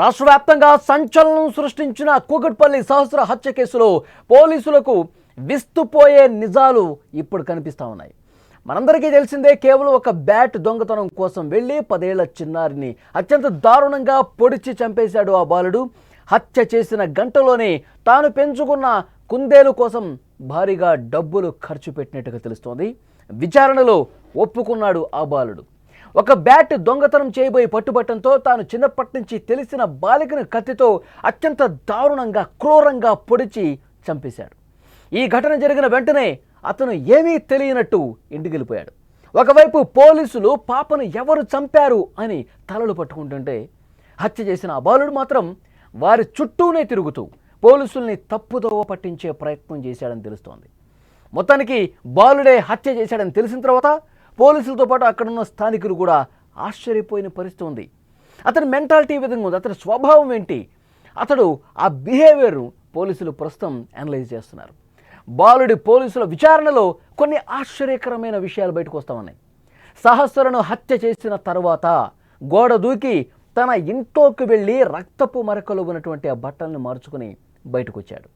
రాష్ట్ర వ్యాప్తంగా సంచలనం సృష్టించిన కూకట్పల్లి సహస్ర హత్య కేసులో పోలీసులకు విస్తుపోయే నిజాలు ఇప్పుడు కనిపిస్తా ఉన్నాయి. మనందరికీ తెలిసిందే, కేవలం ఒక బ్యాట్ దొంగతనం కోసం వెళ్ళి 10 ఏళ్ల చిన్నారిని అత్యంత దారుణంగా పొడిచి చంపేశాడు ఆ బాలుడు. హత్య చేసిన గంటలోనే తాను పెంచుకున్న కుందేలు కోసం భారీగా డబ్బులు ఖర్చు పెట్టినట్టుగా తెలుస్తోంది. విచారణలో ఒప్పుకున్నాడు ఆ బాలుడు. ఒక బ్యాట్ దొంగతనం చేయబోయి పట్టుబట్టంతో తాను చిన్నప్పటి నుంచి తెలిసిన బాలికను కత్తితో అత్యంత దారుణంగా క్రూరంగా పొడిచి చంపేశాడు. ఈ ఘటన జరిగిన వెంటనే అతను ఏమీ తెలియనట్టు ఇంటికి వెళ్ళిపోయాడు. ఒకవైపు పోలీసులు పాపను ఎవరు చంపారు అని తలలు పట్టుకుంటుంటే, హత్య చేసిన ఆ బాలుడు మాత్రం వారి చుట్టూనే తిరుగుతూ పోలీసుల్ని తప్పుదోవ పట్టించే ప్రయత్నం చేశాడని తెలుస్తోంది. మొత్తానికి బాలుడే హత్య చేశాడని తెలిసిన తర్వాత పోలీసులతో పాటు అక్కడున్న స్థానికులు కూడా ఆశ్చర్యపోయిన పరిస్థితి ఉంది. అతని మెంటాలిటీ ఏ విధంగా ఉంది, అతని స్వభావం ఏంటి, అతడు ఆ బిహేవియర్ పోలీసులు ప్రస్తుతం అనలైజ్ చేస్తున్నారు. బాలుడి పోలీసుల విచారణలో కొన్ని ఆశ్చర్యకరమైన విషయాలు బయటకు వస్తూ ఉన్నాయి. సహస్రను హత్య చేసిన తర్వాత గోడ దూకి తన ఇంట్లోకి వెళ్ళి రక్తపు మరకలు ఉన్నటువంటి ఆ బట్టలను మార్చుకుని బయటకు వచ్చాడు.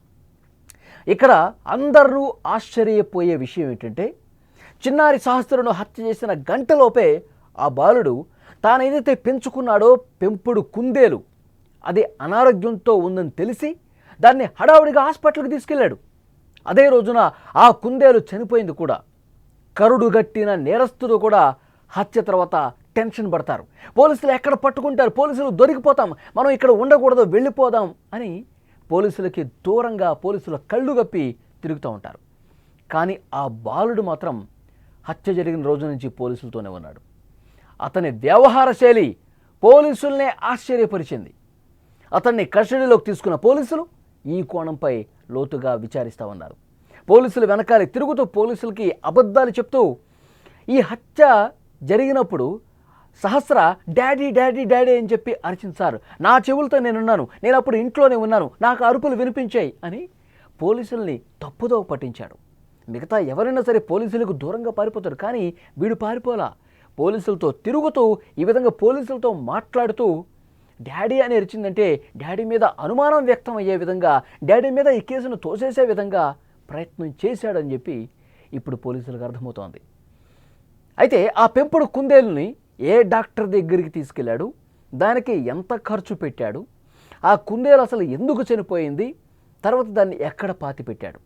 ఇక్కడ అందరూ ఆశ్చర్యపోయే విషయం ఏంటంటే, చిన్నారి సహస్రను హత్య చేసిన గంటలోపే ఆ బాలుడు తాను ఏదైతే పెంచుకున్నాడో పెంపుడు కుందేలు, అది అనారోగ్యంతో ఉందని తెలిసి దాన్ని హడావుడిగా హాస్పిటల్కి తీసుకెళ్ళాడు. అదే రోజున ఆ కుందేలు చనిపోయింది కూడా. కరుడు గట్టిన నేరస్తుడు కూడా హత్య తర్వాత టెన్షన్ పడతారు. పోలీసులు ఎక్కడ పట్టుకుంటారు, పోలీసులు దొరికిపోతాం, మనం ఇక్కడ ఉండకూడదు, వెళ్ళిపోదాం అని పోలీసులకి దూరంగా పోలీసుల కళ్ళు గప్పి తిరుగుతూ ఉంటారు. కానీ ఆ బాలుడు మాత్రం హత్య జరిగిన రోజు నుంచి పోలీసులతోనే ఉన్నాడు. అతని వ్యవహార శైలి పోలీసుల్నే ఆశ్చర్యపరిచింది. అతన్ని కస్టడీలోకి తీసుకున్న పోలీసులు ఈ కోణంపై లోతుగా విచారిస్తూ ఉన్నారు. పోలీసులు వెనకాలే తిరుగుతూ పోలీసులకి అబద్ధాలు చెప్తూ, ఈ హత్య జరిగినప్పుడు సహస్ర డాడీ డాడీ డాడీ అని చెప్పి అరిచించారు. నా చెవులతో నేనున్నాను, నేను అప్పుడు ఇంట్లోనే ఉన్నాను, నాకు అరుపులు వినిపించాయి అని పోలీసుల్ని తప్పుదోవ పట్టించాడు. మిగతా ఎవరైనా సరే పోలీసులకు దూరంగా పారిపోతారు, కానీ వీడు పారిపోలా. పోలీసులతో తిరుగుతూ ఈ విధంగా పోలీసులతో మాట్లాడుతూ డాడీ అని అరిచిందంటే డాడీ మీద అనుమానం వ్యక్తం అయ్యే విధంగా, డాడీ మీద ఈ కేసును తోసేసే విధంగా ప్రయత్నం చేశాడని చెప్పి ఇప్పుడు పోలీసులకు అర్థమవుతోంది. అయితే ఆ పెంపుడు కుందేలుని ఏ డాక్టర్ దగ్గరికి తీసుకెళ్ళాడు, దానికి ఎంత ఖర్చు పెట్టాడు, ఆ కుందేలు అసలు ఎందుకు చనిపోయింది, తర్వాత దాన్ని ఎక్కడ పాతి పెట్టాడు,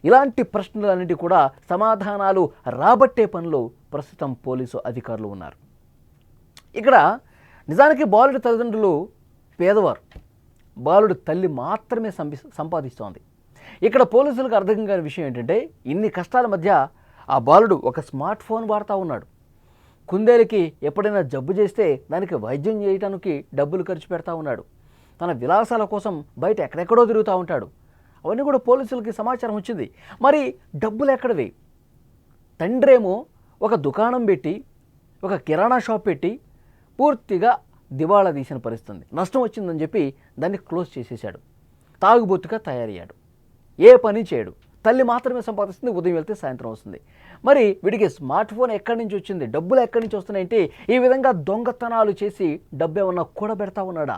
ఇలాంటి ప్రశ్నలన్నిటి కూడా సమాధానాలు రాబట్టే పనిలో ప్రస్తుతం పోలీసు అధికారులు ఉన్నారు. ఇక్కడ నిజానికి బాలుడి తల్లిదండ్రులు పేదవారు, బాలుడి తల్లి మాత్రమే సంపాదిస్తోంది. ఇక్కడ పోలీసులకు అర్థం కాని విషయం ఏంటంటే, ఇన్ని కష్టాల మధ్య ఆ బాలుడు ఒక స్మార్ట్ ఫోన్ వాడుతూ ఉన్నాడు. కుందేలుకి ఎప్పుడైనా జబ్బు చేస్తే దానికి వైద్యం చేయడానికి డబ్బులు ఖర్చు పెడతా ఉన్నాడు. తన విలాసాల కోసం బయట ఎక్కడెక్కడో తిరుగుతూ ఉంటాడు. అవన్నీ కూడా పోలీసులకి సమాచారం వచ్చింది. మరి డబ్బులు ఎక్కడవి? తండ్రేమో ఒక దుకాణం పెట్టి, ఒక కిరాణా షాప్ పెట్టి పూర్తిగా దివాళా తీసిన పరిస్థితి, నష్టం వచ్చిందని చెప్పి దాన్ని క్లోజ్ చేసేసాడు. తాగుబోతుగా తయారయ్యాడు, ఏ పని చేయడు, తల్లి మాత్రమే సంపాదిస్తుంది, ఉదయం వెళ్తే సాయంత్రం వస్తుంది. మరి వీడికి స్మార్ట్ ఫోన్ ఎక్కడి నుంచి వచ్చింది, డబ్బులు ఎక్కడి నుంచి వస్తున్నాయంటే ఈ విధంగా దొంగతనాలు చేసి డబ్బు ఏమన్నా కూడబెడతా ఉన్నాడా?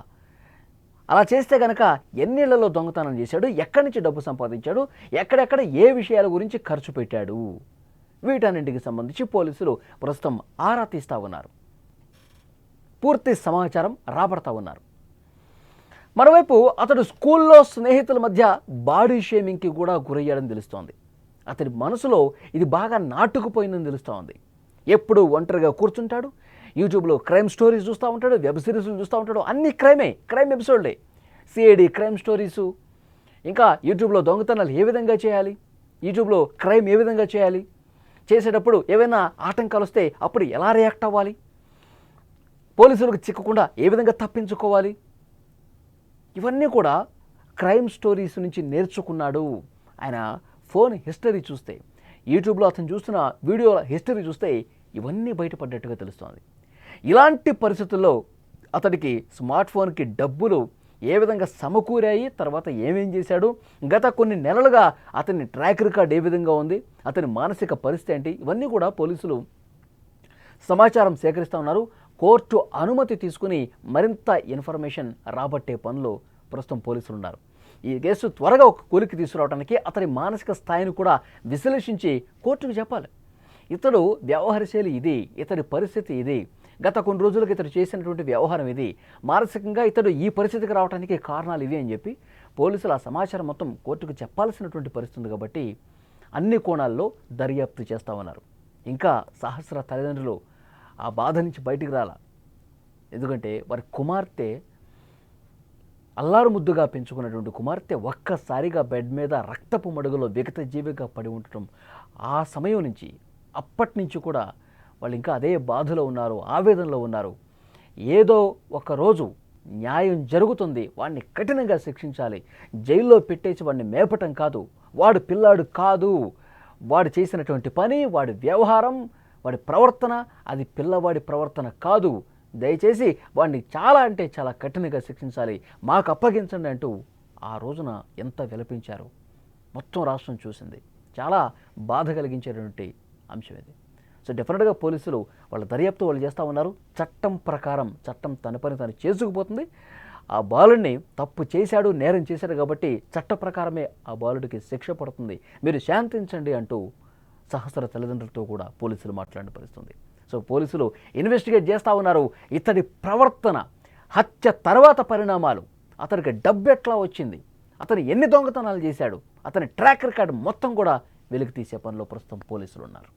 అలా చేస్తే కనుక ఎన్నేళ్లలో దొంగతనం చేశాడు, ఎక్కడి నుంచి డబ్బు సంపాదించాడు, ఎక్కడెక్కడ ఏ విషయాల గురించి ఖర్చు పెట్టాడు, వీటన్నింటికి సంబంధించి పోలీసులు ప్రస్తుతం ఆరా తీస్తూ ఉన్నారు, పూర్తి సమాచారం రాబడతా ఉన్నారు. మరోవైపు అతడు స్కూల్లో స్నేహితుల మధ్య బాడీ షేమింగ్కి కూడా గురయ్యాడని తెలుస్తోంది. అతని మనసులో ఇది బాగా నాటుకుపోయిందని తెలుస్తోంది. ఎప్పుడు ఒంటరిగా కూర్చుంటాడు, యూట్యూబ్లో క్రైమ్ స్టోరీస్ చూస్తూ ఉంటాడు, వెబ్ సిరీస్లు చూస్తూ ఉంటాడు, అన్ని క్రైమ్ ఎపిసోడ్లే, సిఐడి క్రైమ్ స్టోరీసు, ఇంకా యూట్యూబ్లో దొంగతనాలు ఏ విధంగా చేయాలి, యూట్యూబ్లో క్రైమ్ ఏ విధంగా చేయాలి, చేసేటప్పుడు ఏవైనా ఆటంకాలు వస్తే అప్పుడు ఎలా రియాక్ట్ అవ్వాలి, పోలీసులకు చిక్కకుండా ఏ విధంగా తప్పించుకోవాలి, ఇవన్నీ కూడా క్రైమ్ స్టోరీస్ నుంచి నేర్చుకున్నాడు. ఆయన ఫోన్ హిస్టరీ చూస్తే, యూట్యూబ్లో అతను చూస్తున్న వీడియోల హిస్టరీ చూస్తే ఇవన్నీ బయటపడ్డట్టుగా తెలుస్తోంది. ఇలాంటి పరిస్థితుల్లో అతడికి స్మార్ట్ ఫోన్కి డబ్బులు ఏ విధంగా సమకూరాయి, తర్వాత ఏమేం చేశాడు, గత కొన్ని నెలలుగా అతని ట్రాక్ రికార్డ్ ఏ విధంగా ఉంది, అతని మానసిక పరిస్థితి ఏంటి, ఇవన్నీ కూడా పోలీసులు సమాచారం సేకరిస్తూ ఉన్నారు. కోర్టు అనుమతి తీసుకుని మరింత ఇన్ఫర్మేషన్ రాబట్టే పనిలో ప్రస్తుతం పోలీసులు ఉన్నారు. ఈ కేసు త్వరగా ఒక కొలికి తీసుకురావడానికి అతని మానసిక స్థాయిని కూడా విశ్లేషించి కోర్టుకు చెప్పాలి. ఇతడు వ్యవహారశైలి ఇది, ఇతడి పరిస్థితి ఇది, గత కొన్ని రోజులకు ఇతడు చేసినటువంటి వ్యవహారం ఇది, మానసికంగా ఇతడు ఈ పరిస్థితికి రావడానికి కారణాలు ఇవి అని చెప్పి పోలీసులు ఆ సమాచారం మొత్తం కోర్టుకు చెప్పాల్సినటువంటి పరిస్థితి ఉంది. కాబట్టి అన్ని కోణాల్లో దర్యాప్తు చేస్తూ ఉన్నారు. ఇంకా సహస్ర తల్లిదండ్రులు ఆ బాధ నుంచి బయటికి రాల. ఎందుకంటే వారి కుమార్తె, అల్లారు ముద్దుగా పెంచుకున్నటువంటి కుమార్తె ఒక్కసారిగా బెడ్ మీద రక్తపు మడుగులో విగత జీవిగా పడి ఉండటం, ఆ సమయం నుంచి అప్పటి నుంచి కూడా వాళ్ళు ఇంకా అదే బాధలో ఉన్నారు, ఆవేదనలో ఉన్నారు. ఏదో ఒకరోజు న్యాయం జరుగుతుంది, వాడిని కఠినంగా శిక్షించాలి, జైల్లో పెట్టేసి వాడిని మేపటం కాదు, వాడు పిల్లాడు కాదు, వాడు చేసినటువంటి పని, వాడి వ్యవహారం, వాడి ప్రవర్తన అది పిల్లవాడి ప్రవర్తన కాదు, దయచేసి వాడిని చాలా అంటే చాలా కఠినంగా శిక్షించాలి, మాకు అప్పగించండి అంటూ ఆ రోజున ఎంత విలపించారు. మొత్తం రాష్ట్రం చూసింది. చాలా బాధ కలిగించేటువంటి అంశం ఇది. సో డెఫినెట్గా పోలీసులు వాళ్ళ దర్యాప్తు వాళ్ళు చేస్తూ ఉన్నారు. చట్టం ప్రకారం చట్టం తన పని తను చేసుకుపోతుంది. ఆ బాలుడిని తప్పు చేశాడు, నేరం చేశాడు కాబట్టి చట్ట ప్రకారమే ఆ బాలుడికి శిక్ష పడుతుంది, మీరు శాంతించండి అంటూ సహస్ర తల్లిదండ్రులతో కూడా పోలీసులు మాట్లాడిన పరిస్థితుంది. సో పోలీసులు ఇన్వెస్టిగేట్ చేస్తూ ఉన్నారు. ఇతడి ప్రవర్తన, హత్య తర్వాత పరిణామాలు, అతనికి డబ్బు ఎట్లా వచ్చింది, అతను ఎన్ని దొంగతనాలు చేశాడు, అతని ట్రాక్ రికార్డు మొత్తం కూడా వెలికి తీసే పనిలో ప్రస్తుతం పోలీసులు ఉన్నారు.